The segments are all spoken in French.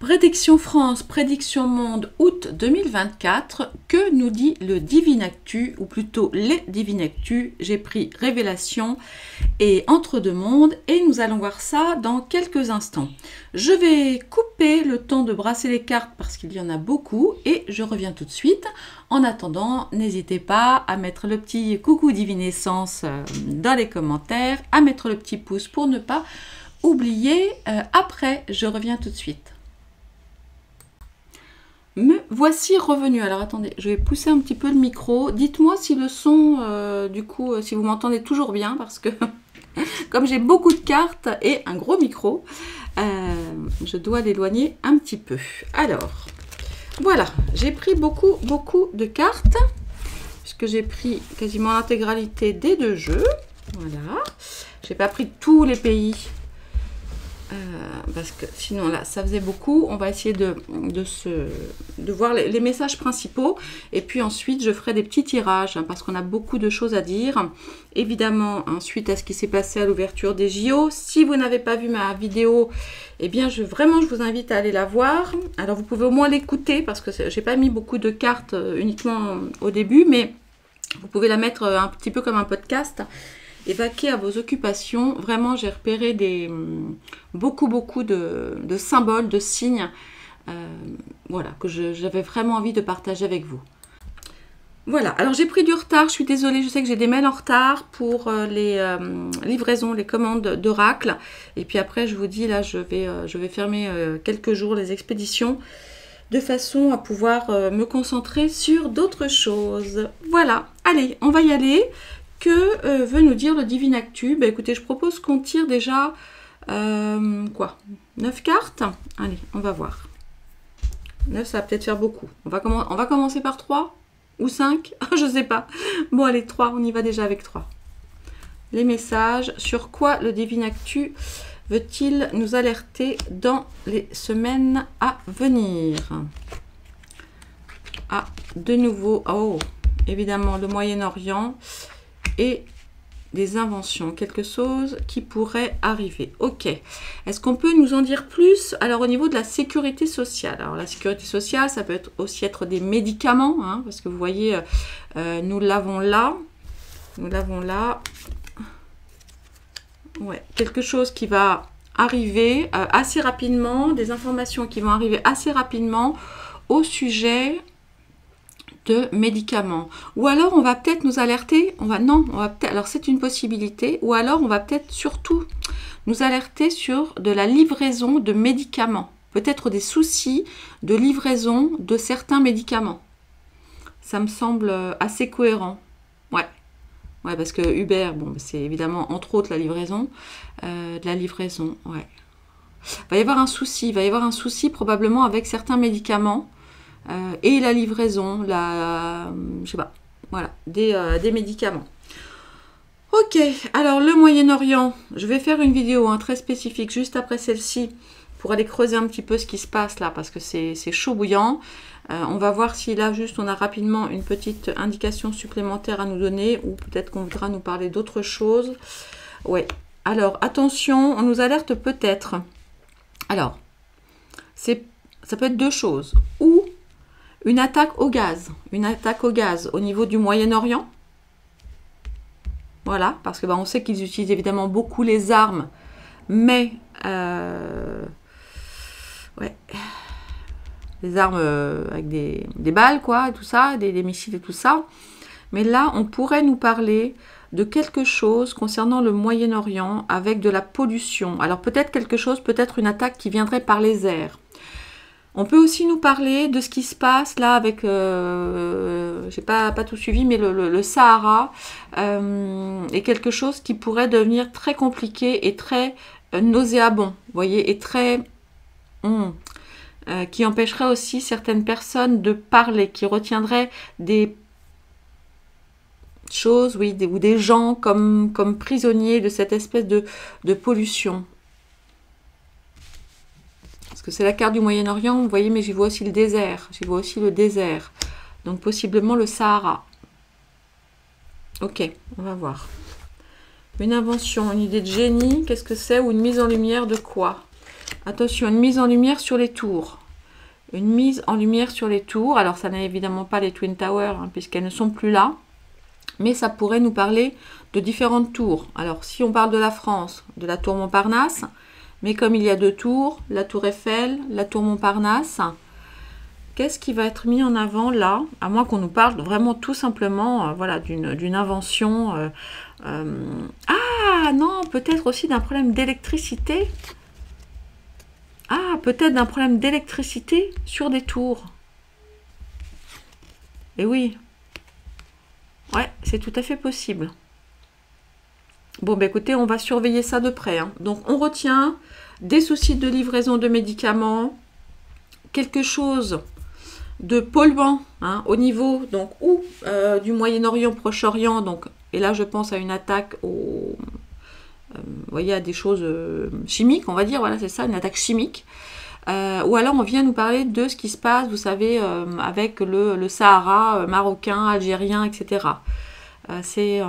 Prédiction France, prédiction monde, août 2024. Que nous dit le Divinactu, ou plutôt les Divinactu? J'ai pris Révélation et Entre deux mondes et nous allons voir ça dans quelques instants. Je vais couper le temps de brasser les cartes parce qu'il y en a beaucoup et je reviens tout de suite. En attendant, n'hésitez pas à mettre le petit coucou divinescence dans les commentaires, à mettre le petit pouce pour ne pas oublier. Après, je reviens tout de suite. Me voici revenu. Alors attendez, je vais pousser un petit peu le micro. Dites-moi si le son, du coup, si vous m'entendez toujours bien, parce que comme j'ai beaucoup de cartes et un gros micro, je dois l'éloigner un petit peu. Alors, voilà, j'ai pris beaucoup de cartes, puisque j'ai pris quasiment l'intégralité des deux jeux. Voilà, j'ai pas pris tous les pays. Parce que sinon là ça faisait beaucoup. On va essayer de voir les messages principaux et puis ensuite je ferai des petits tirages parce qu'on a beaucoup de choses à dire évidemment suite à ce qui s'est passé à l'ouverture des JO. Si vous n'avez pas vu ma vidéo, eh bien je vous invite à aller la voir. Alors vous pouvez au moins l'écouter parce que j'ai pas mis beaucoup de cartes uniquement au début, mais vous pouvez la mettre un petit peu comme un podcast et vaquer à vos occupations. Vraiment, j'ai repéré beaucoup de symboles, de signes, voilà, que j'avais vraiment envie de partager avec vous. Voilà, alors j'ai pris du retard, je suis désolée, je sais que j'ai des mails en retard pour les livraisons, les commandes d'Oracle. Et puis après, je vous dis, là, je vais fermer quelques jours les expéditions, de façon à pouvoir me concentrer sur d'autres choses. Voilà, allez, on va y aller. Que veut nous dire le Divinactu? Bah, écoutez, je propose qu'on tire déjà 9 cartes. Allez, on va voir. 9, ça va peut-être faire beaucoup. On va commencer par 3 ou 5. Je ne sais pas. Bon, allez, 3, on y va déjà avec 3. Les messages. Sur quoi le Divinactu veut-il nous alerter dans les semaines à venir? Ah, de nouveau. Oh, évidemment, le Moyen-Orient. Et des inventions, quelque chose qui pourrait arriver. Ok. Est-ce qu'on peut nous en dire plus? Alors, au niveau de la sécurité sociale. Alors, la sécurité sociale, ça peut aussi être des médicaments, hein, parce que vous voyez, nous l'avons là. Nous l'avons là. Ouais, quelque chose qui va arriver assez rapidement, des informations qui vont arriver assez rapidement au sujet de médicaments. Ou alors on va peut-être nous alerter, alors c'est une possibilité, ou alors on va peut-être surtout nous alerter sur de la livraison de médicaments, peut-être des soucis de livraison de certains médicaments. Ça me semble assez cohérent. Ouais, parce que Uber, bon, c'est évidemment entre autres la livraison, ouais. Il va y avoir un souci probablement avec certains médicaments. Et la livraison, je sais pas, voilà, des médicaments. Ok, alors le Moyen-Orient, je vais faire une vidéo très spécifique juste après celle-ci pour aller creuser un petit peu ce qui se passe là parce que c'est chaud bouillant. On va voir si là juste on a rapidement une petite indication supplémentaire à nous donner ou peut-être qu'on voudra nous parler d'autre chose. Ouais, alors attention, on nous alerte peut-être. Alors, ça peut être deux choses. Ou une attaque au gaz au niveau du Moyen-Orient. Voilà, parce que on sait qu'ils utilisent évidemment beaucoup les armes, mais ouais, les armes avec des balles, quoi, et tout ça, des missiles et tout ça. Mais là, on pourrait nous parler de quelque chose concernant le Moyen-Orient avec de la pollution. Alors peut-être quelque chose, peut-être une attaque qui viendrait par les airs. On peut aussi nous parler de ce qui se passe là avec, j'ai pas tout suivi, mais le Sahara est quelque chose qui pourrait devenir très compliqué et très nauséabond, vous voyez, et très qui empêcherait aussi certaines personnes de parler, qui retiendraient des choses, oui, ou des gens comme prisonniers de cette espèce de pollution. Que c'est la carte du Moyen-Orient, vous voyez, mais j'y vois aussi le désert. Donc possiblement le Sahara. Ok, on va voir. Une invention, une idée de génie, qu'est-ce que c'est? Ou une mise en lumière de quoi? Attention, une mise en lumière sur les tours. Une mise en lumière sur les tours. Alors, ça n'est évidemment pas les Twin Towers, hein, puisqu'elles ne sont plus là. Mais ça pourrait nous parler de différentes tours. Alors, si on parle de la France, de la tour Montparnasse, mais comme il y a deux tours, la tour Eiffel, la tour Montparnasse, qu'est-ce qui va être mis en avant là? À moins qu'on nous parle vraiment tout simplement voilà, d'une invention. Ah non, peut-être aussi d'un problème d'électricité. Ah, peut-être d'un problème d'électricité sur des tours. Et oui. Ouais, c'est tout à fait possible. Bon, bah écoutez, on va surveiller ça de près. Hein. Donc, on retient des soucis de livraison de médicaments, quelque chose de polluant hein, au niveau donc ou du Moyen-Orient, Proche-Orient. Donc, et là, je pense à une attaque au... vous voyez, à des choses chimiques, on va dire. Voilà, c'est ça, une attaque chimique. Ou alors, on vient nous parler de ce qui se passe, vous savez, avec le Sahara marocain, algérien, etc. C'est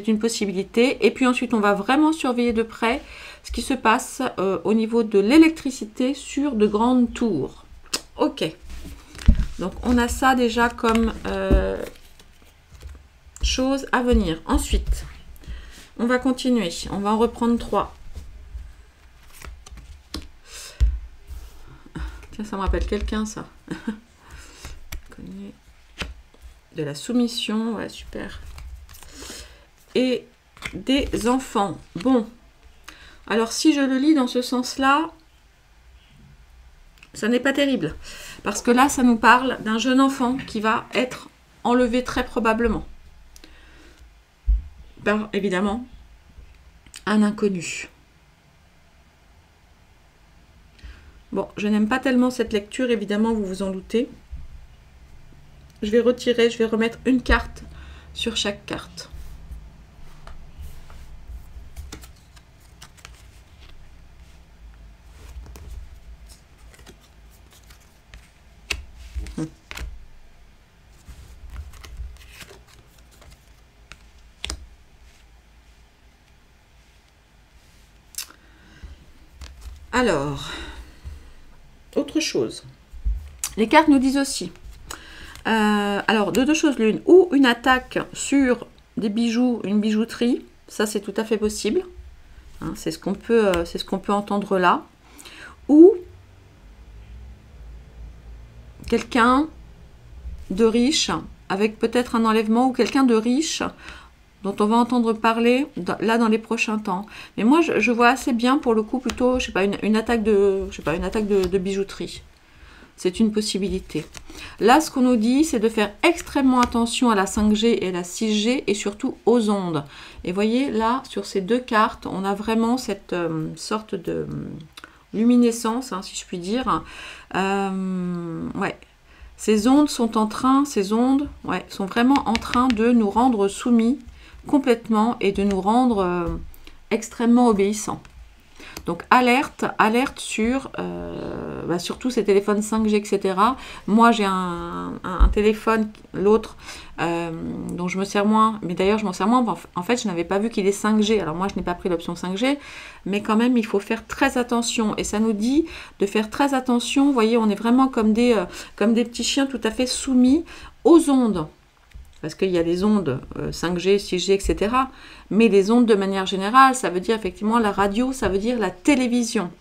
une possibilité. Et puis ensuite, on va vraiment surveiller de près ce qui se passe au niveau de l'électricité sur de grandes tours. Ok. Donc, on a ça déjà comme chose à venir. Ensuite, on va continuer. On va en reprendre 3. Tiens, ça me rappelle quelqu'un, ça. De la soumission. Ouais, super. Et des enfants. Bon. Alors, si je le lis dans ce sens-là, ça n'est pas terrible. Parce que là, ça nous parle d'un jeune enfant qui va être enlevé très probablement. Par, évidemment, un inconnu. Bon, je n'aime pas tellement cette lecture, évidemment, vous vous en doutez. Je vais retirer, je vais remettre une carte sur chaque carte. Alors, autre chose. Les cartes nous disent aussi, alors de deux choses l'une, ou une attaque sur des bijoux, une bijouterie, ça c'est tout à fait possible, hein, c'est ce qu'on peut entendre là, ou quelqu'un de riche, avec peut-être un enlèvement, ou quelqu'un de riche, dont on va entendre parler là dans les prochains temps. Mais moi, je vois assez bien, pour le coup, plutôt, je sais pas, une attaque de bijouterie. C'est une possibilité. Là, ce qu'on nous dit, c'est de faire extrêmement attention à la 5G et à la 6G, et surtout aux ondes. Et voyez, là, sur ces deux cartes, on a vraiment cette sorte de luminescence, hein, si je puis dire. Ouais. Ces ondes sont sont vraiment en train de nous rendre soumis complètement et de nous rendre extrêmement obéissants. Donc alerte sur surtout ces téléphones 5G, etc. Moi j'ai un téléphone, l'autre, dont je me sers moins, mais d'ailleurs je m'en sers moins, en fait je n'avais pas vu qu'il est 5G, alors moi je n'ai pas pris l'option 5G, mais quand même il faut faire très attention, et ça nous dit de faire très attention, vous voyez, on est vraiment comme des petits chiens tout à fait soumis aux ondes. Parce qu'il y a les ondes 5G, 6G, etc. Mais les ondes de manière générale, ça veut dire effectivement la radio, ça veut dire la télévision.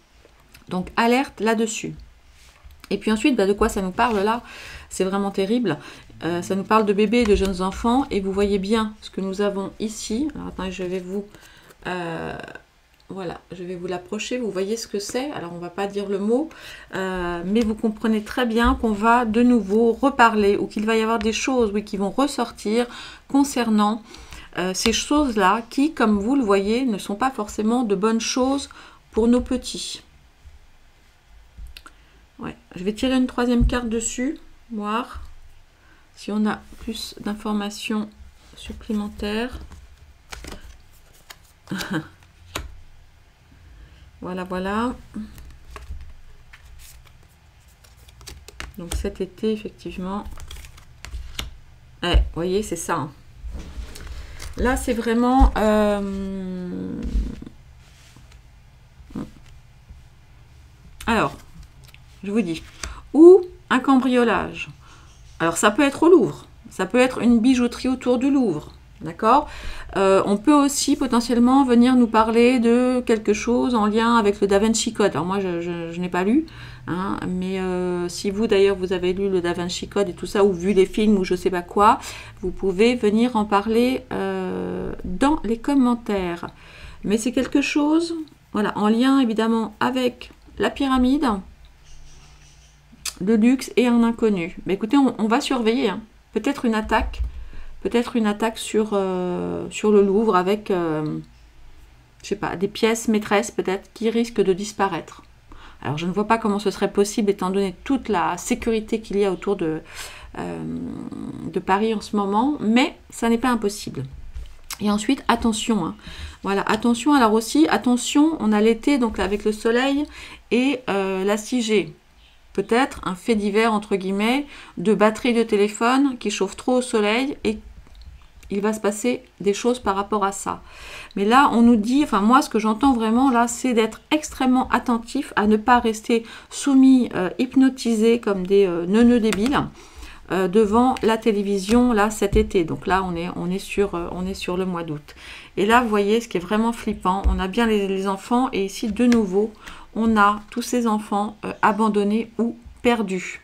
Donc alerte là-dessus. Et puis ensuite, de quoi ça nous parle là? C'est vraiment terrible. Ça nous parle de bébés et de jeunes enfants. Et vous voyez bien ce que nous avons ici. Alors attendez, je vais vous... voilà, je vais vous l'approcher, vous voyez ce que c'est. Alors, on ne va pas dire le mot, mais vous comprenez très bien qu'on va de nouveau reparler ou qu'il va y avoir des choses, oui, qui vont ressortir concernant ces choses-là qui, comme vous le voyez, ne sont pas forcément de bonnes choses pour nos petits. Ouais, je vais tirer une troisième carte dessus, voir si on a plus d'informations supplémentaires. Voilà, voilà. Donc cet été, effectivement. Vous voyez, c'est ça. Hein. Là, c'est vraiment... je vous dis. Ou un cambriolage. Alors, ça peut être au Louvre. Ça peut être une bijouterie autour du Louvre. D'accord? On peut aussi potentiellement venir nous parler de quelque chose en lien avec le Da Vinci Code. Alors moi, je n'ai pas lu, hein, mais si vous d'ailleurs vous avez lu le Da Vinci Code et tout ça, ou vu les films ou je sais pas quoi, vous pouvez venir en parler dans les commentaires. Mais c'est quelque chose, voilà, en lien évidemment avec la pyramide, le luxe et un inconnu. Mais écoutez, on va surveiller, hein. Peut-être une attaque sur le Louvre avec, je sais pas, des pièces maîtresses peut-être qui risquent de disparaître. Alors je ne vois pas comment ce serait possible étant donné toute la sécurité qu'il y a autour de Paris en ce moment, mais ça n'est pas impossible. Et ensuite, attention, hein. Voilà, attention, alors aussi, attention, on a l'été, donc avec le soleil et la 6G. Peut-être un fait divers, entre guillemets, de batterie de téléphone qui chauffe trop au soleil et il va se passer des choses par rapport à ça. Mais là, on nous dit, enfin moi, ce que j'entends vraiment là, c'est d'être extrêmement attentif à ne pas rester soumis, hypnotisé comme des neuneux débiles devant la télévision là cet été. Donc là, on est sur le mois d'août. Et là, vous voyez, ce qui est vraiment flippant, on a bien les enfants et ici, de nouveau, on a tous ces enfants abandonnés ou perdus.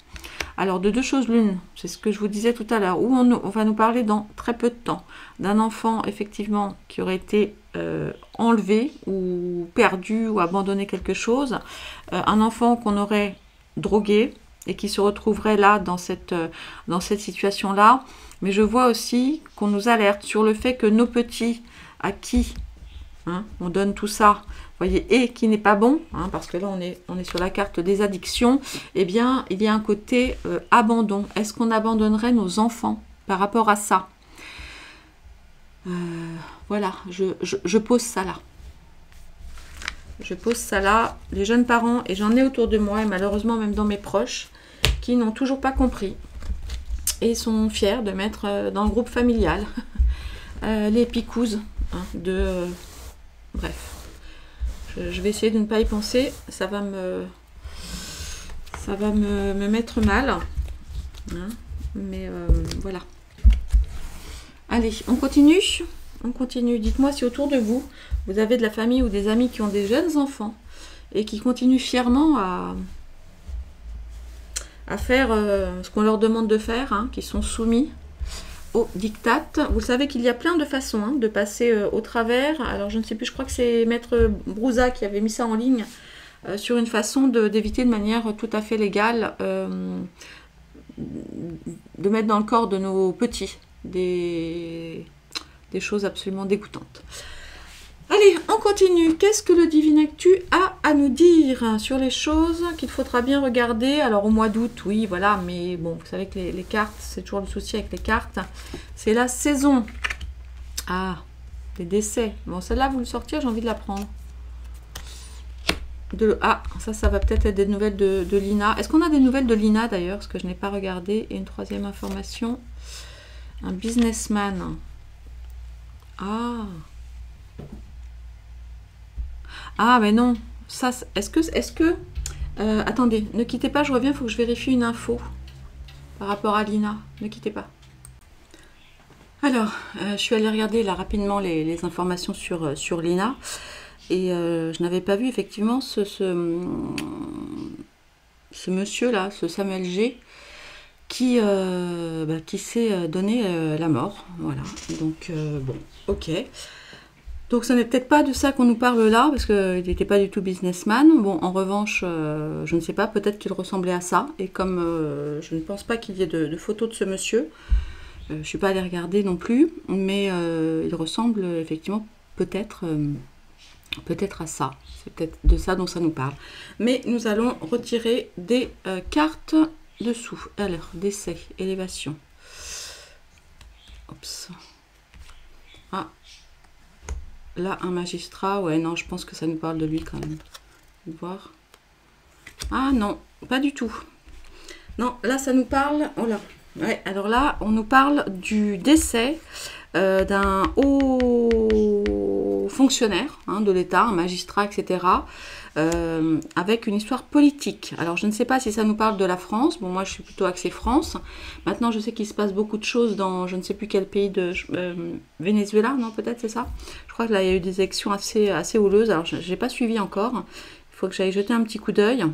Alors, de deux choses l'une, c'est ce que je vous disais tout à l'heure, où on va nous parler dans très peu de temps d'un enfant, effectivement, qui aurait été enlevé ou perdu ou abandonné quelque chose, un enfant qu'on aurait drogué et qui se retrouverait là dans cette situation-là. Mais je vois aussi qu'on nous alerte sur le fait que nos petits, à qui on donne tout ça, voyez, et qui n'est pas bon, hein, parce que là on est sur la carte des addictions, eh bien il y a un côté abandon. Est-ce qu'on abandonnerait nos enfants par rapport à ça? Voilà, je pose ça là. Je pose ça là. Les jeunes parents, et j'en ai autour de moi, et malheureusement même dans mes proches, qui n'ont toujours pas compris et sont fiers de mettre dans le groupe familial les picouses, hein, bref. Je vais essayer de ne pas y penser, ça va me mettre mal, hein, mais voilà. Allez, on continue. Dites-moi si autour de vous, vous avez de la famille ou des amis qui ont des jeunes enfants et qui continuent fièrement à faire ce qu'on leur demande de faire, hein, qui sont soumis au diktat. Vous savez qu'il y a plein de façons, hein, de passer au travers. Alors je ne sais plus, je crois que c'est Maître Brouza qui avait mis ça en ligne sur une façon d'éviter de manière tout à fait légale de mettre dans le corps de nos petits des choses absolument dégoûtantes. Allez, on continue. Qu'est-ce que le Divine Actu a à nous dire sur les choses qu'il faudra bien regarder? Alors, au mois d'août, oui, voilà, mais bon, vous savez que les cartes, c'est toujours le souci avec les cartes. C'est la saison. Ah, des décès. Bon, celle-là, vous le sortir, j'ai envie de la prendre. Ça va peut-être être des nouvelles de Lina. Est-ce qu'on a des nouvelles de Lina, d'ailleurs? Parce que je n'ai pas regardé. Et une troisième information. Un businessman. Ah, mais non. Ça, est-ce que attendez, ne quittez pas, je reviens, il faut que je vérifie une info par rapport à Lina. Ne quittez pas. Alors, je suis allée regarder là rapidement les informations sur Lina. Et je n'avais pas vu effectivement ce monsieur-là, ce Samuel G, qui s'est donné la mort. Voilà. Donc, bon, ok. Donc, ce n'est peut-être pas de ça qu'on nous parle là, parce qu'il n'était pas du tout businessman. Bon, en revanche, je ne sais pas, peut-être qu'il ressemblait à ça. Et comme je ne pense pas qu'il y ait de photos de ce monsieur, je ne suis pas allée regarder non plus, mais il ressemble effectivement peut-être à ça. C'est peut-être de ça dont ça nous parle. Mais nous allons retirer des cartes dessous. Alors, décès, élévation. Oups. Ah. Là, un magistrat. Ouais, non, je pense que ça nous parle de lui quand même. Voir. Ah non, pas du tout. Non, là, ça nous parle... Oh là. Ouais, alors là, on nous parle du décès d'un haut fonctionnaire hein, de l'État, un magistrat, etc. Avec une histoire politique. Alors je ne sais pas si ça nous parle de la France. Bon, moi je suis plutôt axée France. Maintenant je sais qu'il se passe beaucoup de choses dans je ne sais plus quel pays de Venezuela, non peut-être c'est ça. Je crois que là il y a eu des élections assez houleuses. Alors je n'ai pas suivi encore. Il faut que j'aille jeter un petit coup d'œil.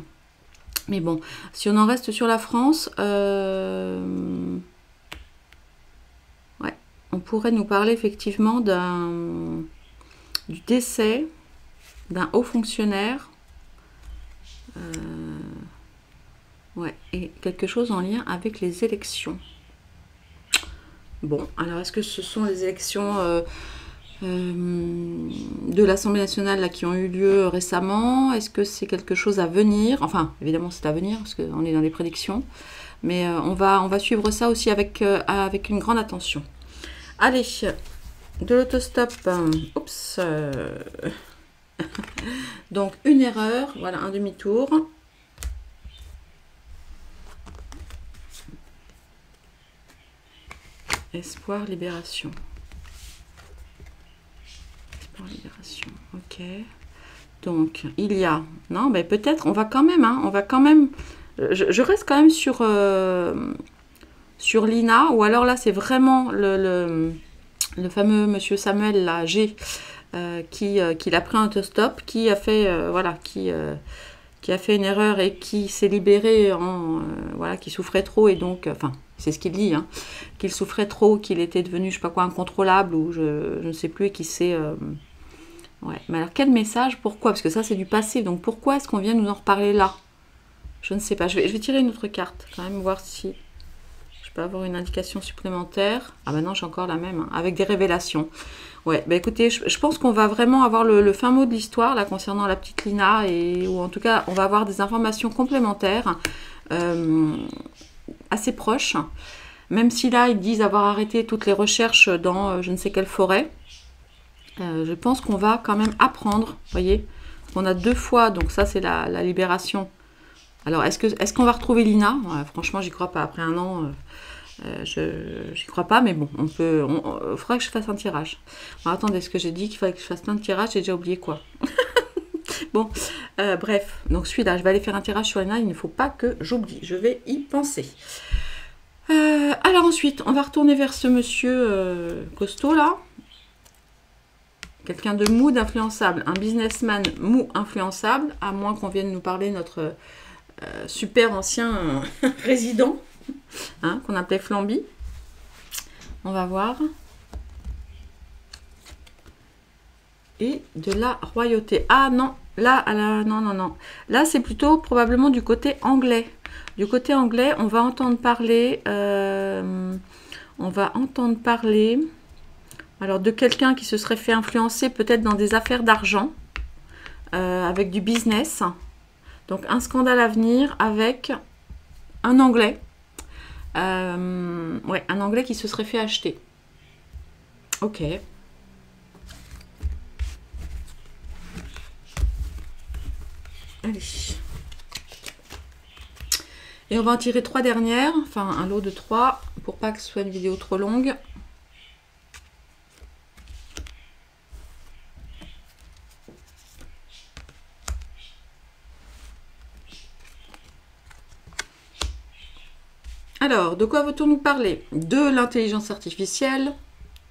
Mais bon, si on en reste sur la France, ouais, on pourrait nous parler effectivement du décès d'un haut fonctionnaire. Ouais, et quelque chose en lien avec les élections. Bon, alors est-ce que ce sont les élections de l'Assemblée nationale là, qui ont eu lieu récemment? Est-ce que c'est quelque chose à venir? Enfin, évidemment, c'est à venir, parce qu'on est dans les prédictions. Mais on va suivre ça aussi avec une grande attention. Allez, de l'autostop. Oups. Donc, une erreur. Voilà, un demi-tour. Espoir, libération. Espoir, libération. Ok. Donc, il y a... Non, mais peut-être, on va quand même... Hein, on va quand même... Je reste quand même sur Lina. Ou alors là, c'est vraiment le fameux monsieur Samuel, là, G, qui l'a pris un autostop, qui a fait... voilà, qui a fait une erreur et qui s'est libéré voilà, qui souffrait trop et donc... Enfin... C'est ce qu'il dit, hein, qu'il souffrait trop, qu'il était devenu, je sais pas quoi, incontrôlable, ou je ne sais plus, et qu'il s'est... Ouais, mais alors quel message? Pourquoi? Parce que ça, c'est du passé, donc pourquoi est-ce qu'on vient nous en reparler là? Je ne sais pas, je vais tirer une autre carte, quand même, voir si je peux avoir une indication supplémentaire. Ah ben non, j'ai encore la même, hein, avec des révélations. Ouais, bah écoutez, je pense qu'on va vraiment avoir le fin mot de l'histoire, là, concernant la petite Lina, ou en tout cas, on va avoir des informations complémentaires, assez proches, même si là ils disent avoir arrêté toutes les recherches dans je ne sais quelle forêt. Je pense qu'on va quand même apprendre, vous voyez, on a 2 fois, donc ça c'est la libération. Alors est-ce qu'on va retrouver Lina? Ouais, franchement j'y crois pas, après un an j'y crois pas, mais bon, il faudra que je fasse un tirage. Alors, attendez, ce que j'ai dit qu'il fallait que je fasse plein de tirages, j'ai déjà oublié quoi. Bon, bref, donc celui-là, je vais aller faire un tirage sur Lina, il ne faut pas que j'oublie, je vais y penser. Alors ensuite, on va retourner vers ce monsieur costaud là. Quelqu'un de mou, d'influençable, un businessman mou, influençable, à moins qu'on vienne nous parler de notre super ancien président, hein, qu'on appelait Flamby. On va voir. Et de la royauté. Ah non, là, non. Là, c'est plutôt probablement du côté anglais. Du côté anglais, on va entendre parler... alors, de quelqu'un qui se serait fait influencer peut-être dans des affaires d'argent, avec du business. Donc, un scandale à venir avec un anglais. Ouais, un anglais qui se serait fait acheter. Ok. Allez. Et on va en tirer 3 dernières, enfin un lot de 3, pour pas que ce soit une vidéo trop longue. Alors, de quoi veut-on nous parler? De l'intelligence artificielle,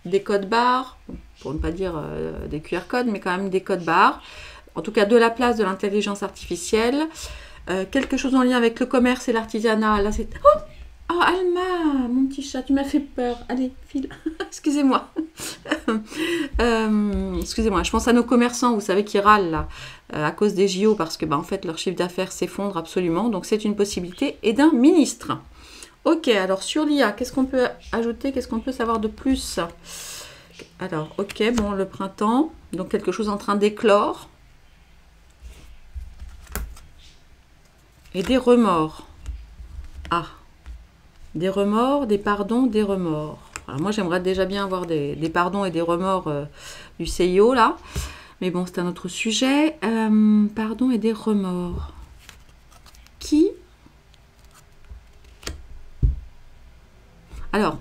des codes barres, pour ne pas dire des QR codes, mais quand même des codes barres. En tout cas, de la place de l'intelligence artificielle. Quelque chose en lien avec le commerce et l'artisanat. Là, c'est... Oh, oh, Alma, mon petit chat, tu m'as fait peur. Allez, file. Excusez-moi. Excusez-moi, je pense à nos commerçants, vous savez, qui râlent là, à cause des JO, parce que, en fait, leur chiffre d'affaires s'effondre absolument. Donc, c'est une possibilité. Et d'un ministre. Ok, alors sur l'IA, qu'est-ce qu'on peut ajouter? Qu'est-ce qu'on peut savoir de plus? Alors, ok, bon, le printemps. Donc, quelque chose en train d'éclore. Et des remords. Ah, des remords, des pardons, des remords. Alors moi, j'aimerais déjà bien avoir des pardons et des remords du CIO, là. Mais bon, c'est un autre sujet. Pardon et des remords. Qui? Alors,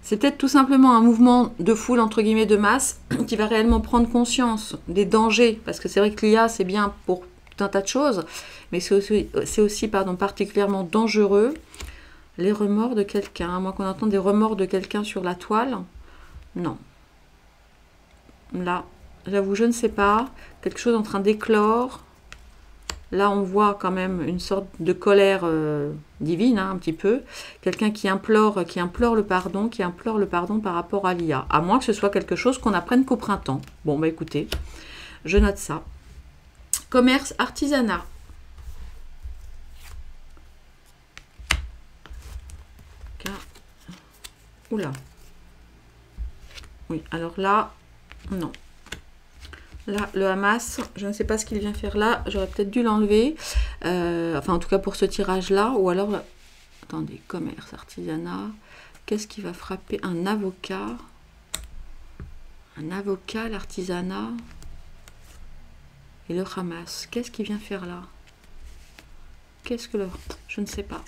C'est peut-être tout simplement un mouvement de foule, entre guillemets, de masse, qui va réellement prendre conscience des dangers. Parce que c'est vrai que l'IA, c'est bien pour tout un tas de choses, mais c'est aussi particulièrement dangereux. Les remords de quelqu'un. À moins qu'on entende des remords de quelqu'un sur la toile. Non. Là, j'avoue, je ne sais pas. Quelque chose en train d'éclore. Là, on voit quand même une sorte de colère divine, hein, un petit peu. Quelqu'un qui implore le pardon par rapport à l'IA. À moins que ce soit quelque chose qu'on apprenne qu'au printemps. Bon, bah écoutez, je note ça. Commerce, artisanat. Oula. Oui, alors là, non. Là, le Hamas, je ne sais pas ce qu'il vient faire là. J'aurais peut-être dû l'enlever. Enfin, en tout cas, pour ce tirage-là. Ou alors, attendez, commerce, artisanat. Qu'est-ce qui va frapper un avocat? Un avocat, l'artisanat. Et le Hamas. Qu'est-ce qu'il vient faire là? Qu'est-ce que le... Je ne sais pas.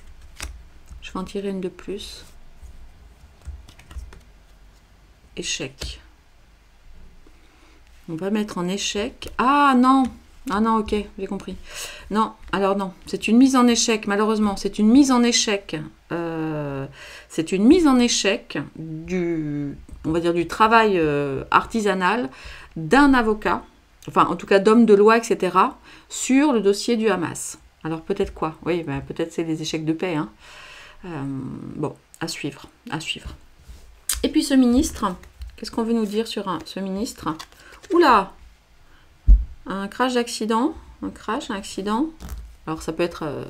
Je vais en tirer une de plus. Échec. On va mettre en échec. Ah non. Ah non, ok, j'ai compris. Non, alors non. C'est une mise en échec, malheureusement. C'est une mise en échec. C'est une mise en échec du, on va dire, du travail artisanal d'un avocat, enfin en tout cas d'homme de loi, etc., sur le dossier du Hamas. Alors peut-être quoi? Oui, ben, peut-être c'est des échecs de paix. Hein. Bon, à suivre, à suivre. Et puis ce ministre, qu'est-ce qu'on veut nous dire sur ce ministre? Oula! Un crash d'accident. Un crash, un accident. Alors ça peut être un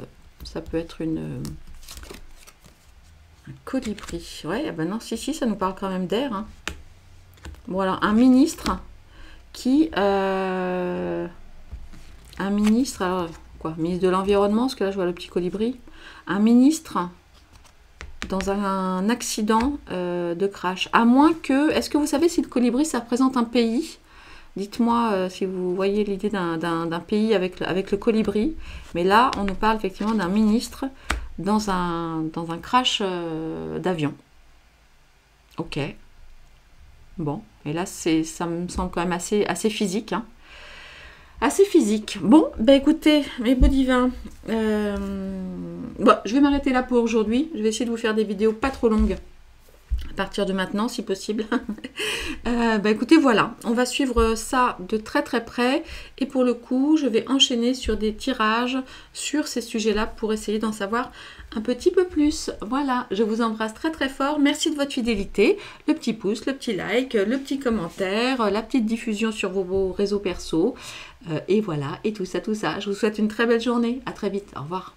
colibri. Ouais, ben non, si, ça nous parle quand même d'air. Hein. Bon, alors un ministre qui... un ministre, alors quoi? Ministre de l'Environnement, parce que là je vois le petit colibri. Un ministre... dans un accident de crash. À moins que... Est-ce que vous savez si le colibri, ça représente un pays? Dites-moi si vous voyez l'idée d'un pays avec le colibri. Mais là, on nous parle effectivement d'un ministre dans un crash d'avion. Ok. Bon. Et là, ça me semble quand même assez physique. Hein. Assez physique. Bon, ben écoutez, mes beaux divins, bon, je vais m'arrêter là pour aujourd'hui. Je vais essayer de vous faire des vidéos pas trop longues à partir de maintenant, si possible. Ben écoutez, voilà, on va suivre ça de très très près. Et pour le coup, je vais enchaîner sur des tirages sur ces sujets-là pour essayer d'en savoir un petit peu plus. Voilà, je vous embrasse très très fort. Merci de votre fidélité. Le petit pouce, le petit like, le petit commentaire, la petite diffusion sur vos réseaux perso. Et voilà, et tout ça. Je vous souhaite une très belle journée. À très vite. Au revoir.